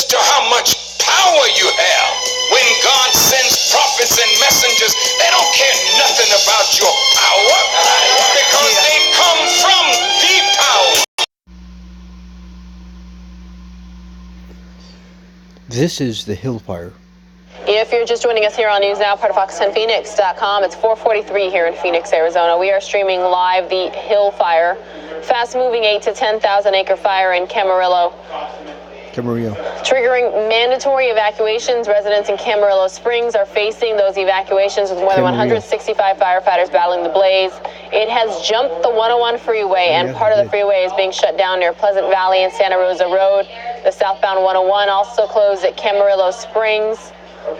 as to how much power you have. When God sends prophets and messengers, they don't care nothing about your power because they come from the power. This is the Hillfire. If you're just joining us here on News Now, part of Fox10Phoenix.com, it's 4:43 here in Phoenix, Arizona. We are streaming live the Hillfire, fast-moving 8 to 10,000 acre fire in Camarillo. Triggering mandatory evacuations. Residents in Camarillo Springs are facing those evacuations with more than 165 firefighters battling the blaze. It has jumped the 101 freeway, and part of the freeway is being shut down near Pleasant Valley and Santa Rosa Road. The southbound 101 also closed at Camarillo Springs.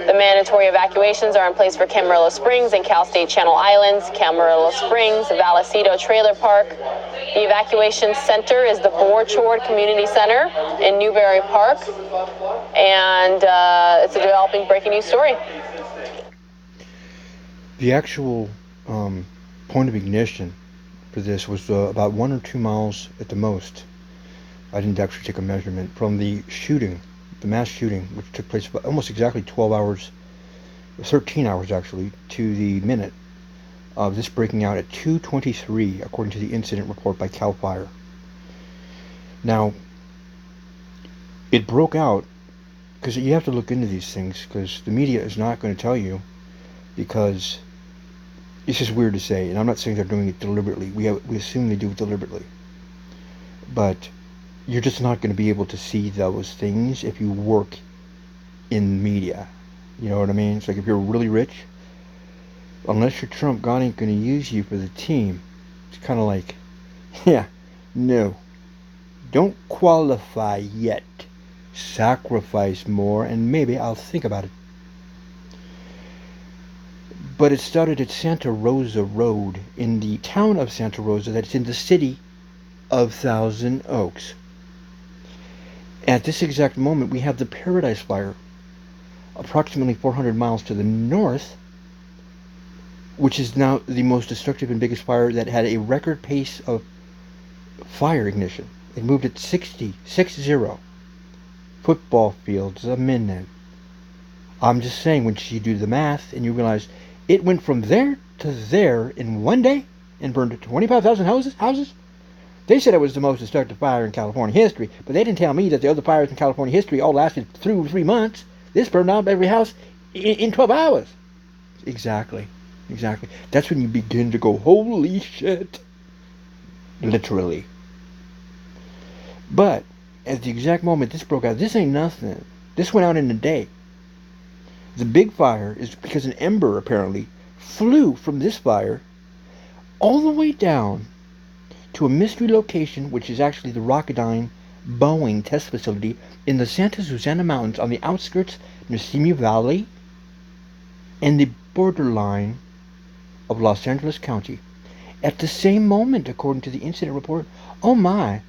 The mandatory evacuations are in place for Camarillo Springs and Cal State Channel Islands, Camarillo Springs, Vallecito Trailer Park. The evacuation center is the Borchard Community Center in Newberry Park, and it's a developing breaking news story. The actual point of ignition for this was about 1 or 2 miles at the most. I didn't actually take a measurement from the shooting, the mass shooting, which took place about almost exactly 12 hours, 13 hours actually, to the minute of this breaking out at 2:23, according to the incident report by CAL FIRE. Now, it broke out because you have to look into these things, because the media is not going to tell you, because it's just weird to say, and I'm not saying they're doing it deliberately. We assume they do it deliberately, but you're just not going to be able to see those things if you work in media. You know what I mean? It's like if you're really rich, unless you're Trump, God ain't going to use you for the team. It's kind of like, yeah, no, don't qualify yet. Sacrifice more and maybe I'll think about it. But it started at Santa Rosa Road in the town of Santa Rosa, that's in the city of Thousand Oaks. At this exact moment, we have the Paradise Fire, approximately 400 miles to the north, which is now the most destructive and biggest fire that had a record pace of fire ignition. It moved at 60 football fields a minute. I'm just saying, when you do the math and you realize it went from there to there in one day and burned 25,000 houses. They said it was the most destructive fire in California history, but they didn't tell me that the other fires in California history all lasted 3 months. This burned down every house in 12 hours. Exactly. That's when you begin to go, holy shit. Literally. But at the exact moment this broke out, this ain't nothing. This went out in a day. The big fire is because an ember apparently flew from this fire all the way down to a mystery location, which is actually the Rocketdyne Boeing test facility in the Santa Susana Mountains on the outskirts near Simi Valley and the borderline of Los Angeles County. At the same moment, according to the incident report, oh my,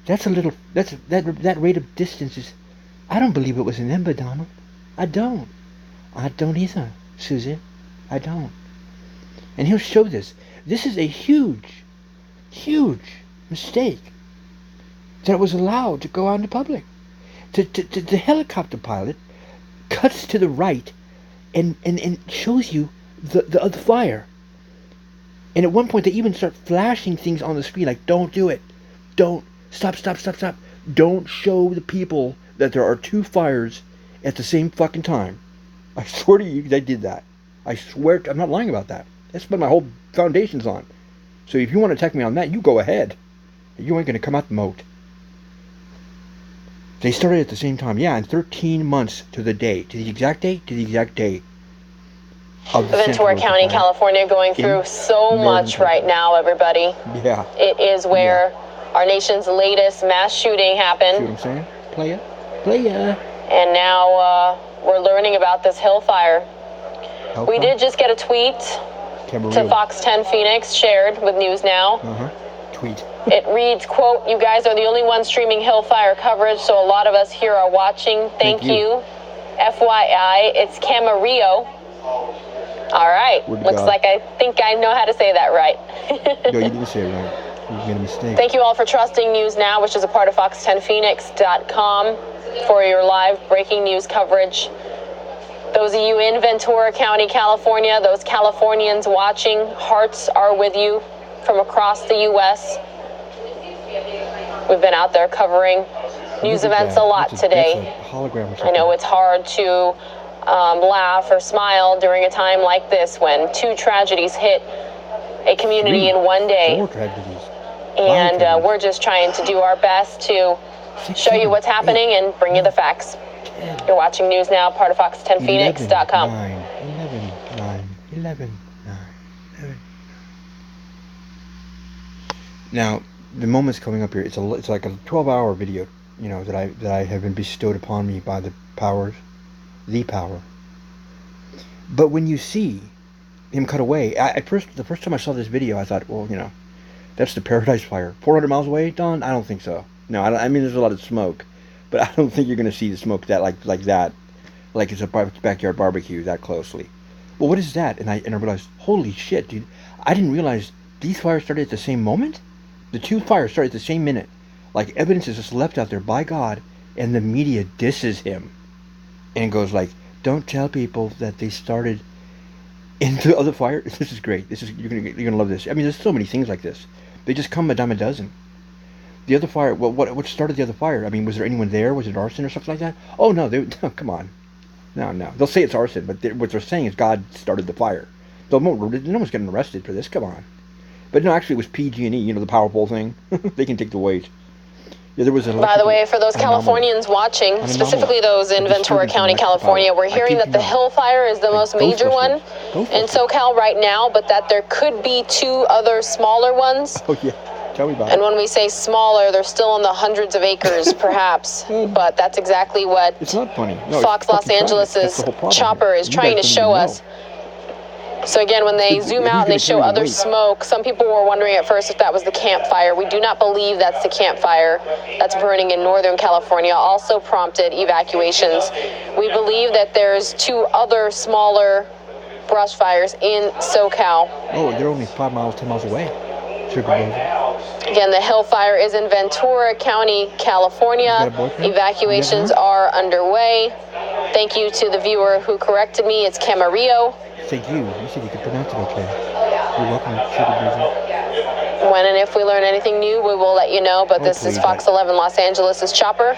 that rate of distance is, I don't believe it was an ember, Donald. I don't either, Susan. I don't. And he'll show this. This is a huge mistake that it was allowed to go out into public. The helicopter pilot cuts to the right and shows you the other fire. And at one point they even start flashing things on the screen like, don't do it. Don't. Stop. Don't show the people that there are 2 fires at the same fucking time. I swear to you, they did that. I swear, I'm not lying about that. That's what my whole foundation's on. So if you want to attack me on that, you go ahead. You ain't going to come out the moat. They started at the same time. Yeah, in 13 months to the day. To the exact day. Of Ventura County, California, going through so much right now, everybody. Yeah. It is where our nation's latest mass shooting happened. See what I'm saying? Playa. And now we're learning about this Hillfire. We did just get a tweet to Fox 10 Phoenix shared with News Now. Tweet. It reads, quote, "You guys are the only ones streaming Hillfire coverage, so a lot of us here are watching. Thank you. FYI, it's Camarillo." All right. Looks like I think I know how to say that right. No, you didn't say it right. You made a mistake. Thank you all for trusting News Now, which is a part of Fox10Phoenix.com, for your live breaking news coverage. Those of you in Ventura County, California, those Californians watching, hearts are with you from across the U.S. We've been out there covering news events a lot today. That's a hologram or something. I know it's hard to laugh or smile during a time like this when 2 tragedies hit a community in one day. 4 tragedies. And we're just trying to do our best to show you what's happening and bring you the facts. You're watching News Now, part of Fox10Phoenix.com. 11, 9. Now, the moment's coming up here. It's like a 12-hour video, you know, that I have been bestowed upon me by the powers, the power. But when you see him cut away, the first time I saw this video, I thought, well, you know, that's the Paradise Fire. 400 miles away, Don? I don't think so. No, I mean, there's a lot of smoke, but I don't think you're going to see the smoke that like that, like it's a backyard barbecue that closely. Well, what is that? And I realized, holy shit, dude! I didn't realize these fires started at the same moment. The 2 fires started at the same minute. Like, evidence is just left out there by God, and the media disses him, and goes like, "Don't tell people that they started into the other fire." This is great. You're gonna love this. I mean, there's so many things like this. They just come a dime a dozen. The other fire. Well, what started the other fire? I mean, was there anyone there? Was it arson or something like that? Oh no, no, come on. No. They'll say it's arson, but what they're saying is God started the fire. No one's getting arrested for this. Come on. But no, actually, it was PG&E. You know, the power pole thing. They can take the weight. Yeah, there was an. By the way, for those Californians watching, specifically those in Ventura County, California, we're hearing that the Hill Fire is the most major one in SoCal right now, but that there could be 2 other smaller ones. Oh yeah, tell me about it. And when we say smaller, they're still in the hundreds of acres, perhaps. But that's exactly what it's not funny. No, Fox Los Angeles' chopper is trying to show us. So again, when they zoom out and they show other smoke, some people were wondering at first if that was the campfire. We do not believe that's the campfire that's burning in Northern California, also prompted evacuations. We believe that there's 2 other smaller brush fires in SoCal. Oh, they're only 5 miles, 10 miles away. Again, the Hill Fire is in Ventura County, California. Evacuations are underway. Thank you to the viewer who corrected me. It's Camarillo. Thank you. You said you could pronounce it okay. You're welcome, Sugar. When and if we learn anything new, we will let you know. But this is Fox 11 Los Angeles' chopper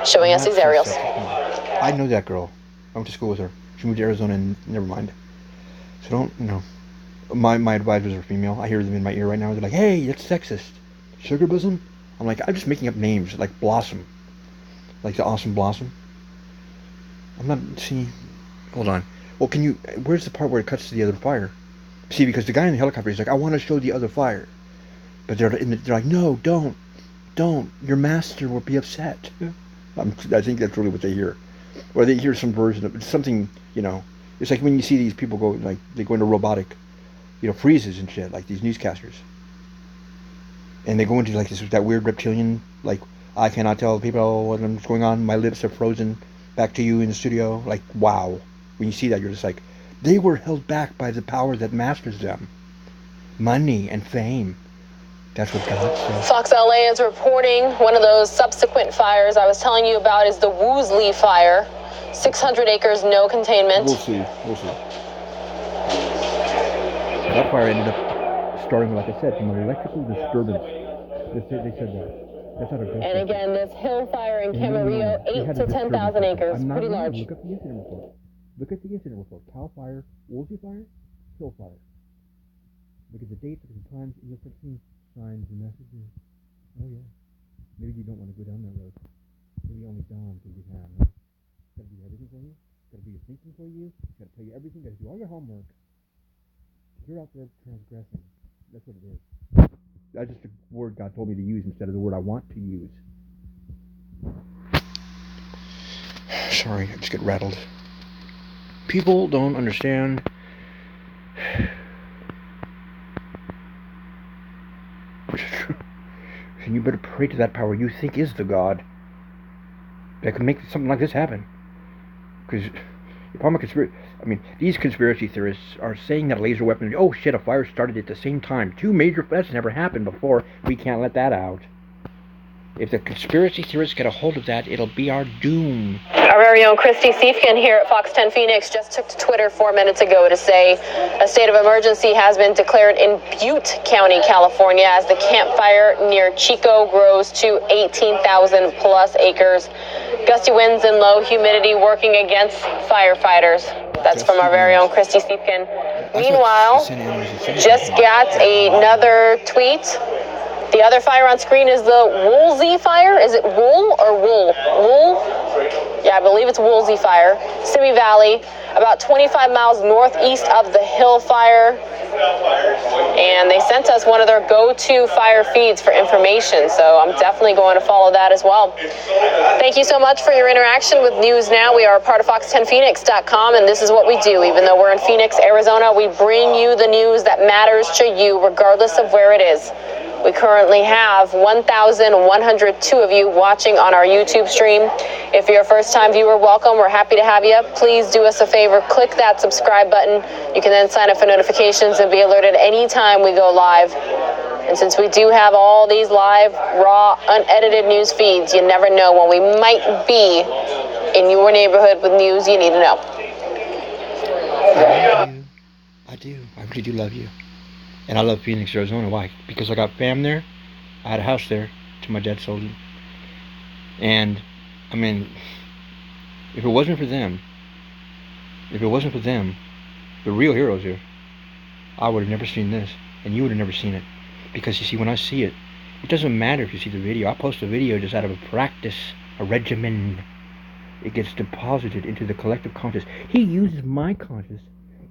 showing us these aerials. I know that girl. I went to school with her. She moved to Arizona and never mind. So don't, you know. My advisors are female. I hear them in my ear right now. They're like, hey, that's sexist. Sugar bosom? I'm like, I'm just making up names like Blossom. Like the awesome Blossom. I'm not, see, hold on. Well, where's the part where it cuts to the other fire? See, because the guy in the helicopter is like, I want to show the other fire. But they're like, no, don't. Your master will be upset. I think that's really what they hear. Or they hear some version of something, you know. It's like when you see these people go, like, they go into robotic, you know, freezes and shit, like these newscasters. And they go into, like, that weird reptilian, like, I cannot tell people what's going on. My lips are frozen. Back to you in the studio. Like, wow. When you see that, you're just like, they were held back by the power that masters them. Money and fame. That's what God says. Fox LA is reporting one of those subsequent fires I was telling you about is the Woolsey Fire. 600 acres, no containment. We'll see. That fire ended up starting, like I said, from an electrical disturbance. They said that. That's not a good And again, this Hill Fire in Camarillo, 8 to 10,000 acres, pretty large. Look up the incident report. Look at the incident report. Cal Fire, Woolsey Fire, Hill Fire. Look at the dates, look at the times, look at the signs and messages. Oh yeah. Maybe you don't want to go down that road. Maybe only Don can be had. Huh? Gotta do everything for you. Gotta do your thinking for you. Gotta tell you everything. Gotta do all your homework. You're out there transgressing. That's what it is. That's just the word God told me to use instead of the word I want to use. Sorry, I just get rattled. People don't understand. Which is true. And you better pray to that power you think is the God that could make something like this happen. Because If I'm a conspiracy, I mean, these conspiracy theorists are saying that a laser weapon. Oh shit! A fire started at the same time. Two major. That's never happened before. We can't let that out. If the conspiracy theorists get a hold of that, it'll be our doom. Our very own Christy Siefkin here at Fox 10 Phoenix just took to Twitter 4 minutes ago to say a state of emergency has been declared in Butte County, California, as the campfire near Chico grows to 18,000 plus acres. Gusty winds and low humidity working against firefighters. That's from our very own Christy Siefkin. Meanwhile, just got another tweet. The other fire on screen is the Woolsey fire. Is it Wool or Wool? Wool? Yeah, I believe it's Woolsey fire. Simi Valley, about 25 miles northeast of the Hill fire. And they sent us one of their go-to fire feeds for information, so I'm definitely going to follow that as well. Thank you so much for your interaction with News Now. We are a part of Fox10Phoenix.com, and this is what we do. Even though we're in Phoenix, Arizona, we bring you the news that matters to you, regardless of where it is. We currently have 1,102 of you watching on our YouTube stream. If you're a first-time viewer, welcome. We're happy to have you. Please do us a favor. Click that subscribe button. You can then sign up for notifications and be alerted anytime we go live. And since we do have all these live, raw, unedited news feeds, you never know when we might be in your neighborhood with news you need to know. I do. I really do love you. And I love Phoenix, Arizona. Why? Because I got fam there. I had a house there till my dad sold it. And, I mean, if it wasn't for them, the real heroes here, I would have never seen this. And you would have never seen it. Because, you see, when I see it, it doesn't matter if you see the video. I post a video just out of a practice, a regimen. It gets deposited into the collective conscious. He uses my conscious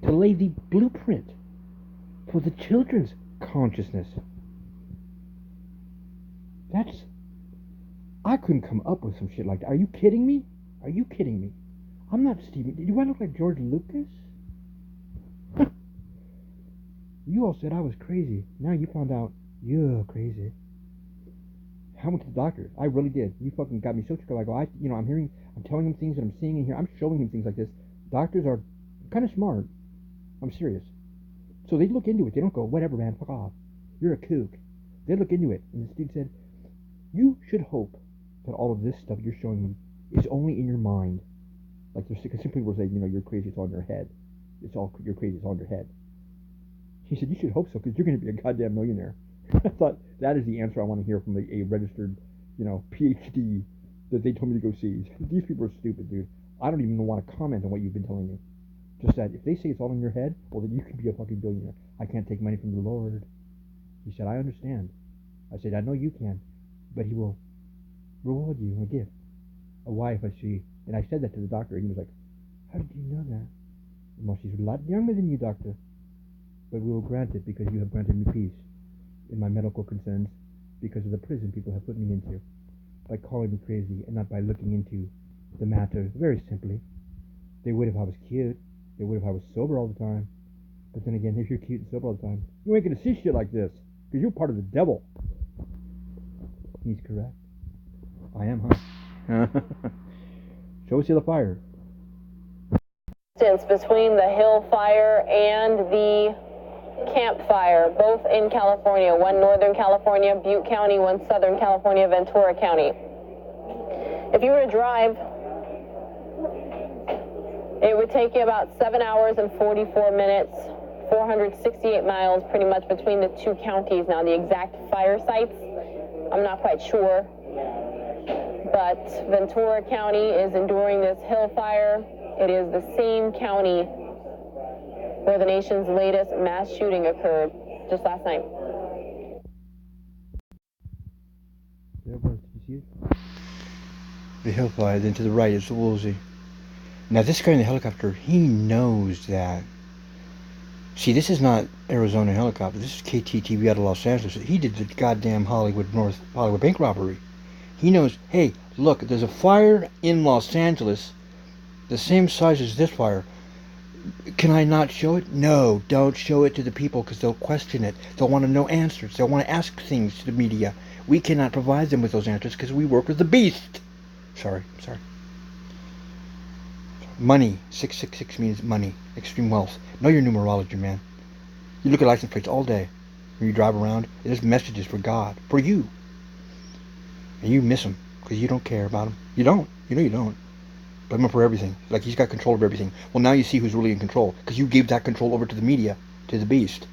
to lay the blueprint for the children's consciousness. I couldn't come up with some shit like that. Are you kidding me? Are you kidding me? I'm not Steven. Do I look like George Lucas? You all said I was crazy. Now you found out you're crazy. I went to the doctor. I really did. You fucking got me so sick. Like, I'm telling him things that I'm seeing in here. I'm showing him things like this. Doctors are kind of smart. I'm serious. So they look into it. They don't go, whatever, man, fuck off. You're a kook. They look into it. And this dude said, you should hope that all of this stuff you're showing me is only in your mind. Like, because some people say, you're crazy, it's all in your head. You're crazy, it's all in your head. He said, you should hope so, because you're going to be a goddamn millionaire. I thought, that is the answer I want to hear from a registered, PhD that they told me to go see. These people are stupid, dude. I don't even want to comment on what you've been telling me. Just that if they say it's all in your head, well, then you can be a fucking billionaire. I can't take money from the Lord. He said, I understand. I said, I know you can, but he will reward you a gift, a wife, a she. And I said that to the doctor, and he was like, how did you know that? Well, she's a lot younger than you, doctor. But we will grant it because you have granted me peace in my medical concerns because of the prison people have put me into by calling me crazy and not by looking into the matter very simply. They would if I was cute. They would if I was sober all the time. But then again, if you're cute and sober all the time, you ain't gonna see shit like this because you're part of the devil. He's correct. I am, huh? Show us the fire. Distance between the Hill fire and the campfire, both in California. One Northern California, Butte County, one Southern California, Ventura County. If you were to drive, it would take you about 7 hours and 44 minutes, 468 miles pretty much between the two counties. Now, the exact fire sites, I'm not quite sure, but Ventura County is enduring this Hill fire. It is the same county where the nation's latest mass shooting occurred just last night. There was, did you see it? The Hill fire, then to the right is the Woolsey. Now this guy in the helicopter, he knows that. See, this is not Arizona helicopter. This is KTTV out of Los Angeles. He did the goddamn North Hollywood bank robbery. He knows, hey, look, there's a fire in Los Angeles the same size as this fire. Can I not show it? No, don't show it to the people because they'll question it. They'll want to know answers. They'll want to ask things to the media. We cannot provide them with those answers because we work with the beast. Sorry. Money. 666 means money. Extreme wealth. Know your numerology, man. You look at license plates all day when you drive around. There's messages for God, for you. And you miss them because you don't care about them. You don't. You know you don't. Blame him for everything. Like he's got control of everything. Well, now you see who's really in control because you gave that control over to the media, to the beast.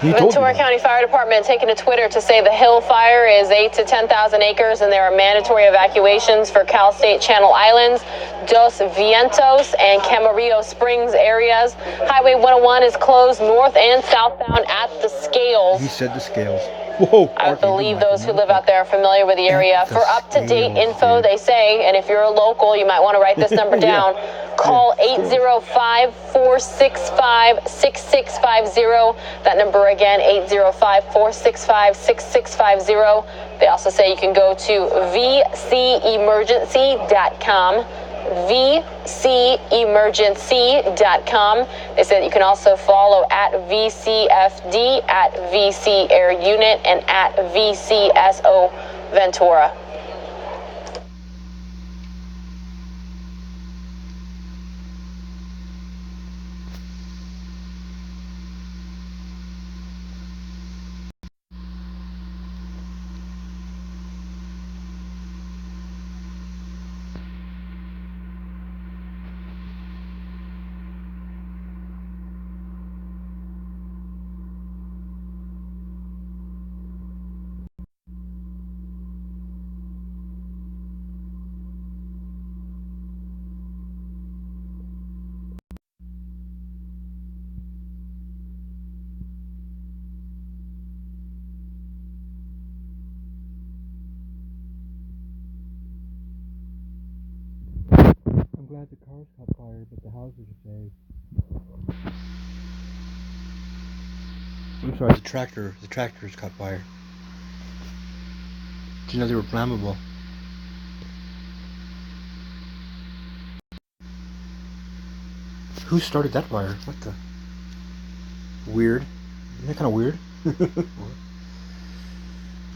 Ventura County Fire Department taking to Twitter to say the Hill Fire is 8,000 to 10,000 acres and there are mandatory evacuations for Cal State Channel Islands, Dos Vientos, and Camarillo Springs areas. Highway 101 is closed north and southbound at the Scales. He said the Scales. Whoa! I believe those who live out there are familiar with the area. For up-to-date info, they say, and if you're a local, you might want to write this number down. Call 805-465-6650. That number again, 805-465-6650. They also say you can go to vcemergency.com. vcemergency.com. They said you can also follow at VCFD, at VC Air Unit, and at VCSO Ventura. I'm glad the cars caught fire, but the houses are saved. I'm sorry, the tractors caught fire. Did you know they were flammable? Who started that fire? What the? Weird. Isn't that kind of weird? It's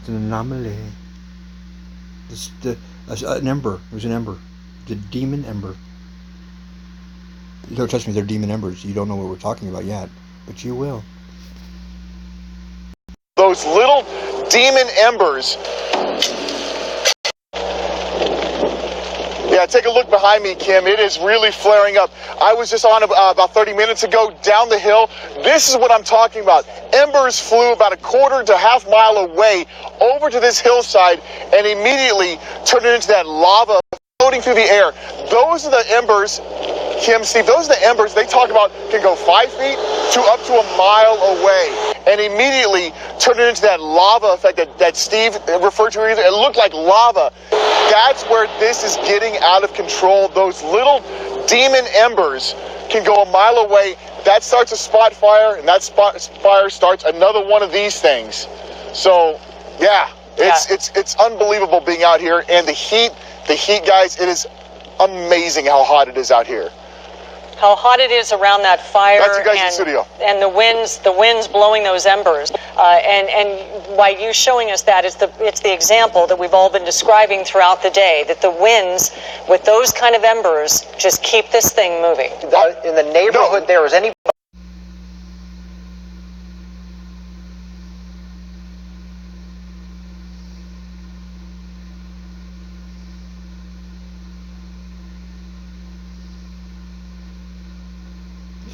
an anomaly. An ember. It was an ember. The demon ember. You don't touch me, they're demon embers. You don't know what we're talking about yet, but you will. Those little demon embers. Yeah, take a look behind me, Kim. It is really flaring up. I was just on about 30 minutes ago down the hill. This is what I'm talking about. Embers flew about a quarter to half mile away over to this hillside and immediately turned it into that lava floating through the air. Those are the embers, Kim, Steve, those are the embers they talk about can go 5 feet to up to a mile away and immediately turn it into that lava effect that Steve referred to. It looked like lava. That's where this is getting out of control. Those little demon embers can go a mile away. That starts a spot fire, and that spot fire starts another one of these things. So, yeah, it's unbelievable being out here, and the heat, guys, it is amazing how hot it is out here. How hot it is around that fire. That's you guys in the studio. And the winds blowing those embers. And why you showing us that is it's the example that we've all been describing throughout the day, that the winds with those kind of embers just keep this thing moving. In the neighborhood, there is any.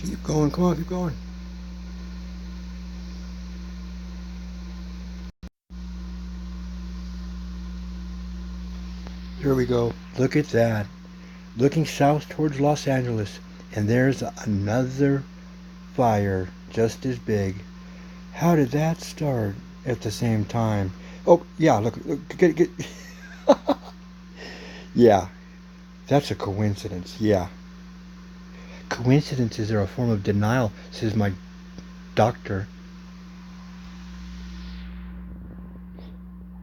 Keep going, come on, keep going. Here we go. Look at that. Looking south towards Los Angeles, and there's another fire just as big. How did that start at the same time? Oh, yeah, look get. Yeah, that's a coincidence, yeah. Coincidences are a form of denial, says my doctor.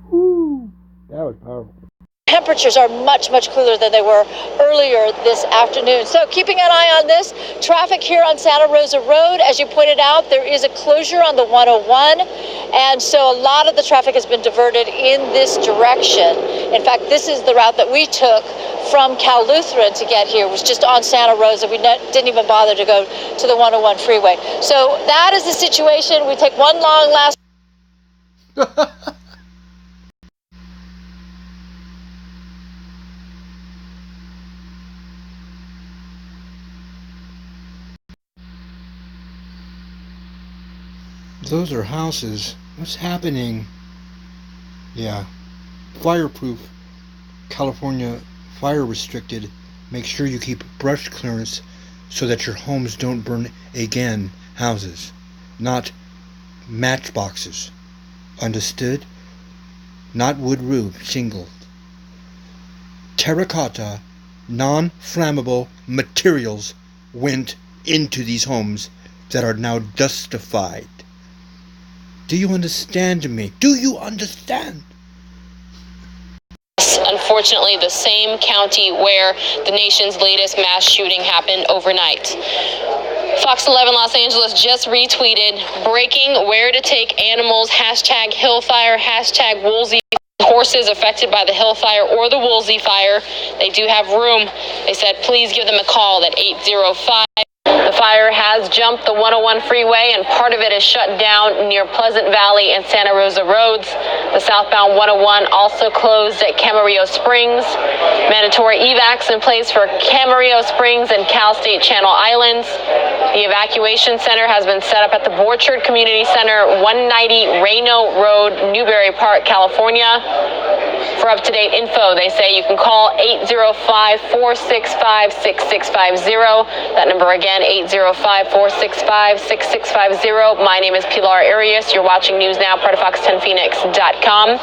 Woo! That was powerful. temperatures are much, much cooler than they were earlier this afternoon. So keeping an eye on this, traffic here on Santa Rosa Road, as you pointed out, there is a closure on the 101. And so a lot of the traffic has been diverted in this direction. In fact, this is the route that we took from Cal Lutheran to get here, was just on Santa Rosa. We didn't even bother to go to the 101 freeway. So that is the situation. We take one long last. Those are houses. What's happening? Yeah. Fireproof. California fire restricted. Make sure you keep brush clearance so that your homes don't burn again. Houses, not matchboxes. Understood? Not wood roof, shingle. Terracotta, non-flammable materials went into these homes that are now dustified. Do you understand me? Do you understand? Unfortunately, the same county where the nation's latest mass shooting happened overnight. Fox 11 Los Angeles just retweeted, breaking where to take animals, hashtag Hillfire, hashtag Woolsey. Horses affected by the Hillfire or the Woolsey fire, they do have room. They said, please give them a call at 805. The fire has jumped the 101 freeway, and part of it is shut down near Pleasant Valley and Santa Rosa roads. The southbound 101 also closed at Camarillo Springs. Mandatory evacs in place for Camarillo Springs and Cal State Channel Islands. The evacuation center has been set up at the Borchard Community Center, 190 Reno Road, Newberry Park, California. For up-to-date info, they say you can call 805-465-6650. That number again, 805-465-6650. My name is Pilar Arias. You're watching News Now, part of Fox10Phoenix.com.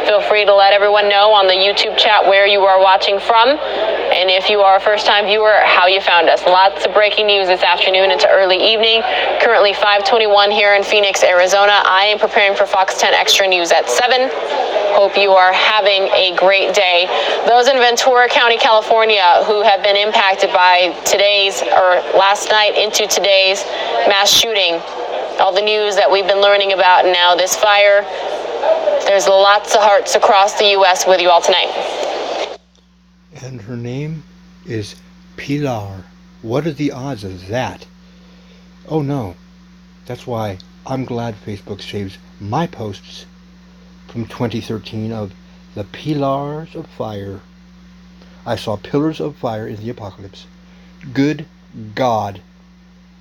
Feel free to let everyone know on the YouTube chat where you are watching from. And if you are a first-time viewer, how you found us. Lots of breaking news this afternoon into early evening. Currently 5:21 here in Phoenix, Arizona. I am preparing for Fox 10 Extra News at 7. Hope you are having a great day. Those in Ventura County, California, who have been impacted by today's or last night into today's mass shooting, all the news that we've been learning about, and now this fire, there's lots of hearts across the U.S. with you all tonight. And her name is Pilar. What are the odds of that? Oh no. That's why I'm glad Facebook saves my posts from 2013 of the Pillars of Fire. I saw pillars of fire in the apocalypse. Good God.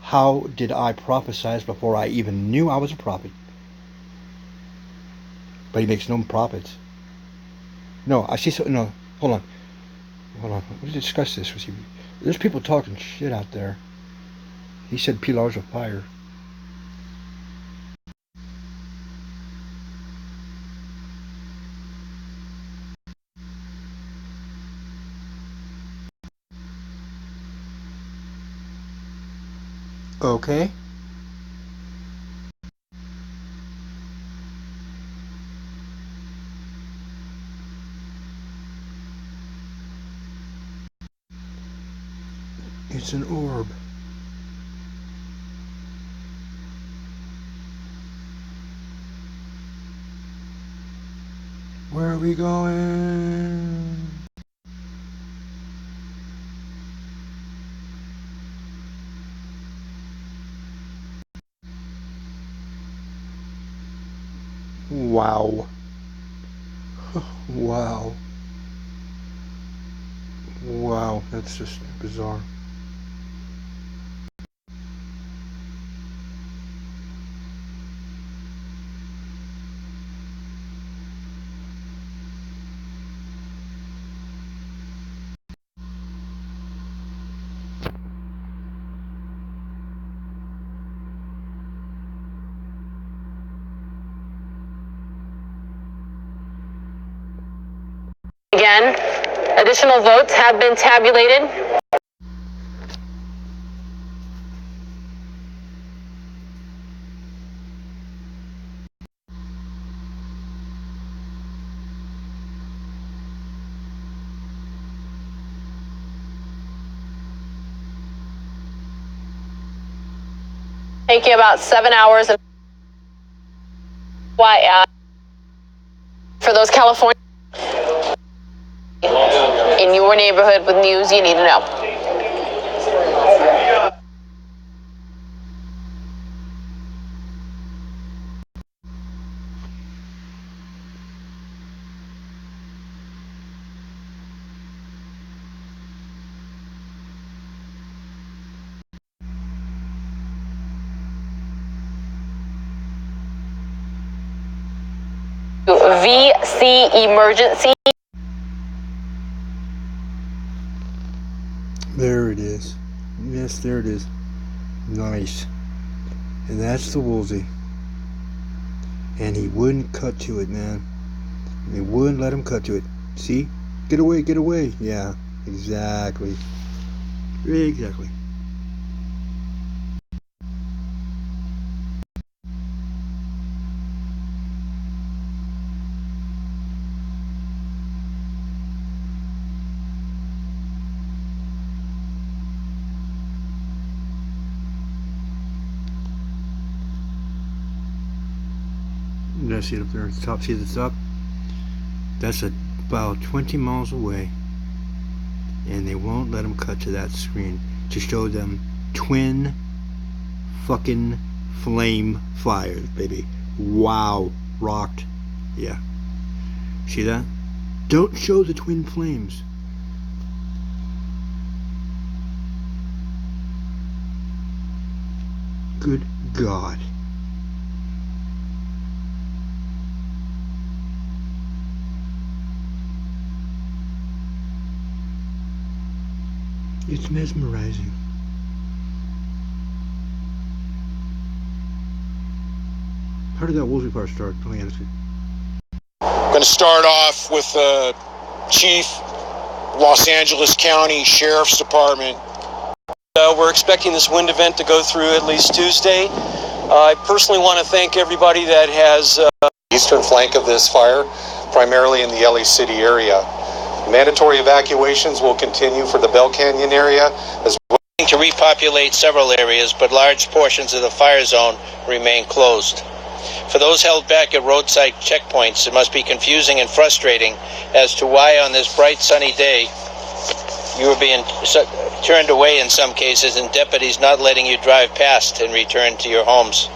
How did I prophesize before I even knew I was a prophet? But he makes no profits. No, I see so. No, hold on. We'll discuss this with you. There's people talking shit out there. He said pillars of fire. Okay. It's an orb. Where are we going? Wow. Wow. Wow, that's just bizarre. Again, additional votes have been tabulated. Taking about 7 hours. And why? For those California in your neighborhood with news you need to know. VC emergency. There it is. Yes, there it is. Nice. And that's the Woolsey. And he wouldn't cut to it, man. They wouldn't let him cut to it. See? Get away, get away. Yeah, exactly. Exactly. You guys see it up there at the top? See the top? That's about 20 miles away. And they won't let them cut to that screen to show them twin fucking flame fires, baby. Wow. Rocked. Yeah. See that? Don't show the twin flames. Good God. It's mesmerizing. How did that Woolsey fire start? Let me ask you. I'm going to start off with Chief, Los Angeles County Sheriff's Department. We're expecting this wind event to go through at least Tuesday. I personally want to thank everybody that has eastern flank of this fire, primarily in the LA City area. Mandatory evacuations will continue for the Bell Canyon area as well. To repopulate several areas, but large portions of the fire zone remain closed. For those held back at roadside checkpoints, it must be confusing and frustrating as to why on this bright sunny day you are being turned away in some cases and deputies not letting you drive past and return to your homes.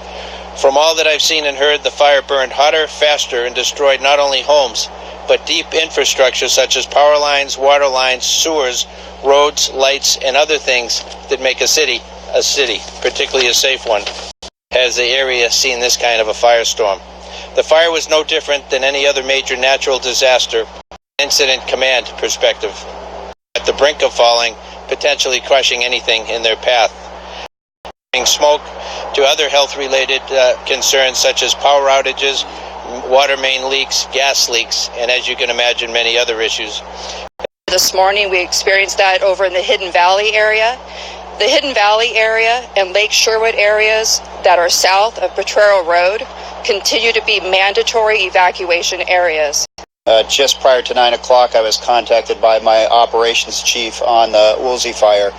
From all that I've seen and heard, the fire burned hotter, faster, and destroyed not only homes, but deep infrastructure such as power lines, water lines, sewers, roads, lights, and other things that make a city, particularly a safe one. Has the area seen this kind of a firestorm? The fire was no different than any other major natural disaster, incident command perspective. At the brink of falling, potentially crushing anything in their path. Smoke to other health-related concerns such as power outages, water main leaks, gas leaks, and as you can imagine, many other issues. This morning we experienced that over in the Hidden Valley area. The Hidden Valley area and Lake Sherwood areas that are south of Potrero Road continue to be mandatory evacuation areas. Just prior to 9 o'clock, I was contacted by my operations chief on the Woolsey fire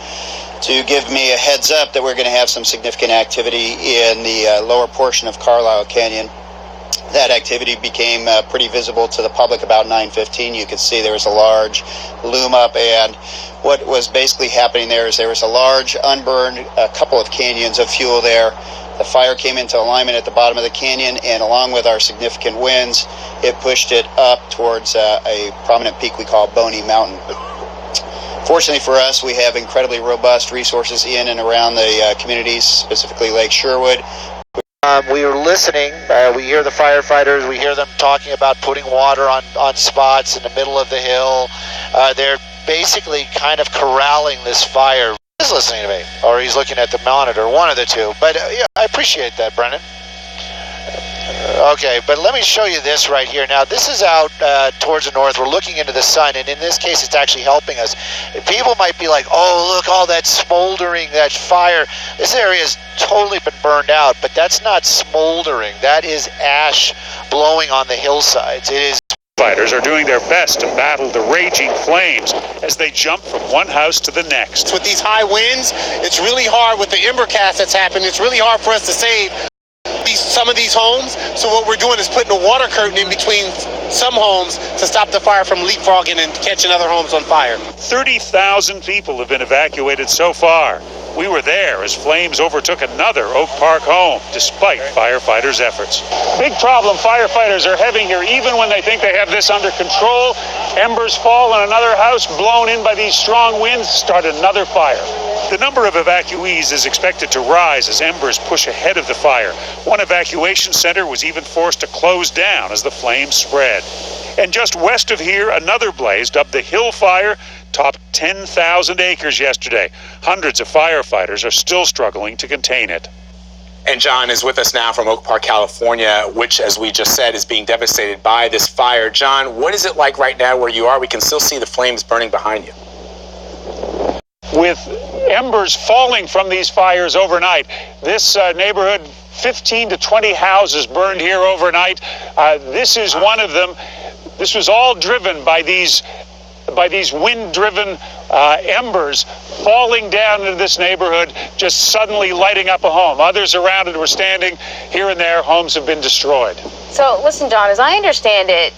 to give me a heads up that we're going to have some significant activity in the lower portion of Carlisle Canyon. That activity became pretty visible to the public about 9:15. You could see there was a large loom up, and what was basically happening there is there was a large unburned couple of canyons of fuel there. The fire came into alignment at the bottom of the canyon, and along with our significant winds, it pushed it up towards a prominent peak we call Boney Mountain. Fortunately for us, we have incredibly robust resources in and around the communities, specifically Lake Sherwood. We were listening. We hear the firefighters. We hear them talking about putting water on spots in the middle of the hill. They're basically kind of corralling this fire. He's listening to me, or he's looking at the monitor, one of the two. But yeah, I appreciate that, Brennan. Okay, but let me show you this right here. Now, this is out towards the north. We're looking into the sun, and in this case, it's actually helping us. People might be like, oh, look, all that smoldering, that fire. This area has totally been burned out, but that's not smoldering. That is ash blowing on the hillsides. It is Firefighters are doing their best to battle the raging flames as they jump from one house to the next. With these high winds, it's really hard with the ember cast that's happened. It's really hard for us to save some of these homes. So what we're doing is putting a water curtain in between some homes to stop the fire from leapfrogging and catching other homes on fire. 30,000 people have been evacuated so far. We were there as flames overtook another Oak Park home, despite firefighters' efforts. Big problem firefighters are having here, even when they think they have this under control. Embers fall in another house, blown in by these strong winds, start another fire. The number of evacuees is expected to rise as embers push ahead of the fire. One evacuation center was even forced to close down as the flames spread. And just west of here, another blaze, dubbed the Hill Fire, topped 10,000 acres yesterday. Hundreds of firefighters are still struggling to contain it. And John is with us now from Oak Park, California, which, as we just said, is being devastated by this fire. John, what is it like right now where you are? We can still see the flames burning behind you. With embers falling from these fires overnight, this neighborhood, 15 to 20 houses burned here overnight. This is one of them. This was all driven by these wind-driven embers falling down into this neighborhood, just suddenly lighting up a home. Others around it were standing here and there. Homes have been destroyed. So listen, John, as I understand it,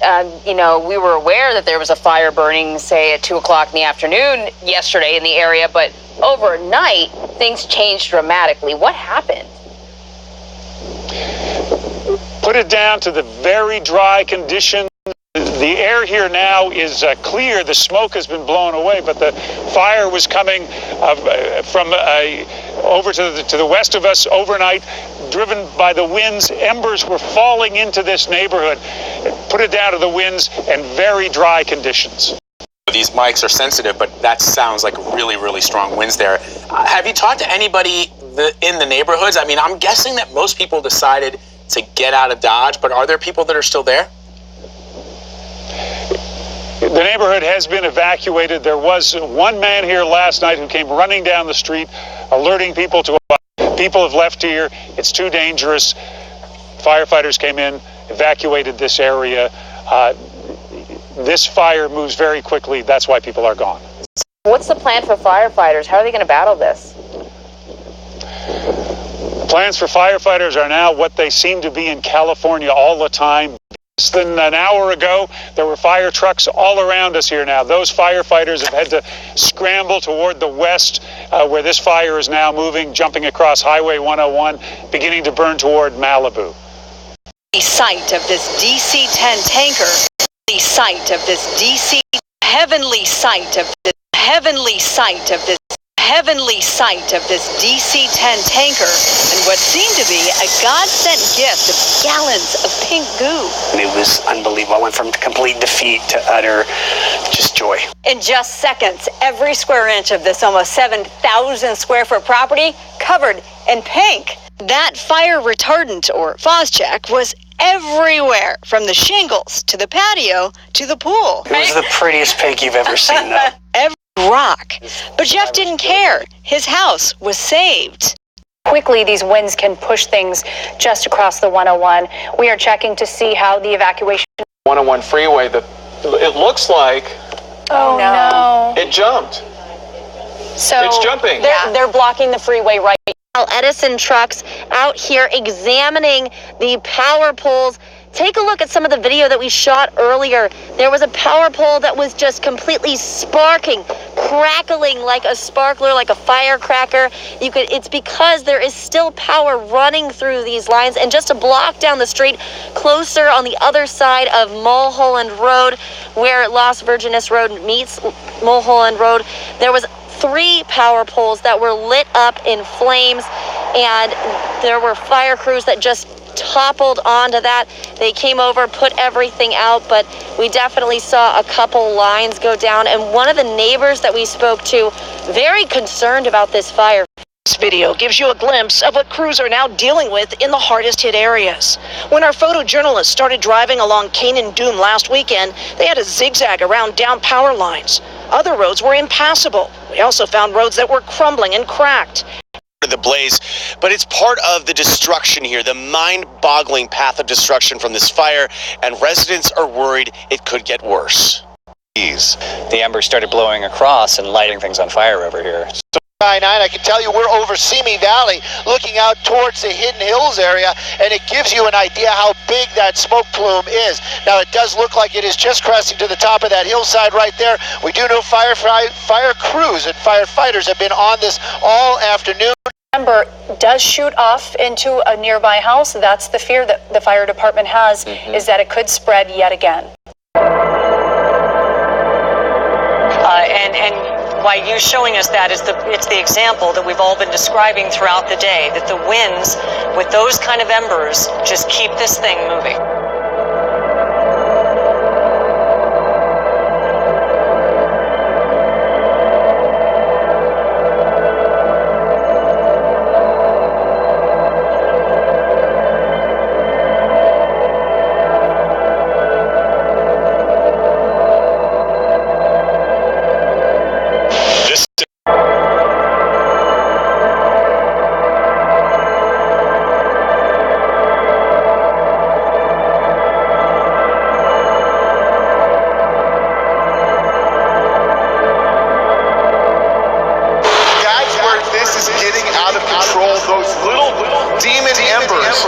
we were aware that there was a fire burning, say, at 2 o'clock in the afternoon yesterday in the area, but overnight, things changed dramatically. What happened? Put it down to the very dry conditions. The air here now is clear. The smoke has been blown away, but the fire was coming from over to the west of us overnight, driven by the winds. Embers were falling into this neighborhood. Put it down to the winds and very dry conditions. These mics are sensitive, but that sounds like really, really strong winds there. Have you talked to anybody in the neighborhoods? I mean, I'm guessing that most people decided to get out of Dodge, but are there people that are still there? The neighborhood has been evacuated. There was one man here last night who came running down the street, alerting people to people have left here. It's too dangerous. Firefighters came in, evacuated this area. This fire moves very quickly. That's why people are gone. What's the plan for firefighters? How are they going to battle this? Plans for firefighters are now what they seem to be in California all the time. Less than an hour ago, there were fire trucks all around us here now. Those firefighters have had to scramble toward the west, where this fire is now moving, jumping across Highway 101, beginning to burn toward Malibu. The site of this DC-10 tanker, the site of this heavenly site of this DC-10 tanker, and what seemed to be a God-sent gift of gallons of pink goo. It was unbelievable. I went from complete defeat to utter just joy. In just seconds, every square inch of this almost 7,000 square foot property covered in pink. That fire retardant, or Phos-Chek, was everywhere, from the shingles to the patio to the pool. It was the prettiest pink you've ever seen, though. Every rock. But Jeff didn't care. His house was saved. Quickly, these winds can push things just across the 101. We are checking to see how the evacuation. 101 freeway, it looks like it jumped. So it's jumping. They're blocking the freeway right now. Edison trucks out here examining the power poles. Take a look at some of the video that we shot earlier. There was a power pole that was just completely sparking, crackling like a sparkler, like a firecracker. It's because there is still power running through these lines. And just a block down the street, closer on the other side of Mulholland Road, where Las Virgenes Road meets Mulholland Road, there was 3 power poles that were lit up in flames, and there were fire crews that just toppled onto that. They came over, put everything out, but we definitely saw a couple lines go down. And one of the neighbors that we spoke to, very concerned about this fire. This video gives you a glimpse of what crews are now dealing with in the hardest hit areas. When our photojournalists started driving along Canaan Doom last weekend, they had to zigzag around down power lines. Other roads were impassable. We also found roads that were crumbling and cracked. The the blaze, but it's part of the destruction here, the mind-boggling path of destruction from this fire, and residents are worried it could get worse. The embers started blowing across and lighting things on fire over here. 99, I can tell you we're over Simi Valley looking out towards the Hidden Hills area, and it gives you an idea how big that smoke plume is. Now it does look like it is just cresting to the top of that hillside right there. We do know fire crews and firefighters have been on this all afternoon. Ember does shoot off into a nearby house. That's the fear that the fire department has, is that it could spread yet again. And why you showing us that is it's the example that we've all been describing throughout the day, that the winds with those kind of embers just keep this thing moving. Those little demon embers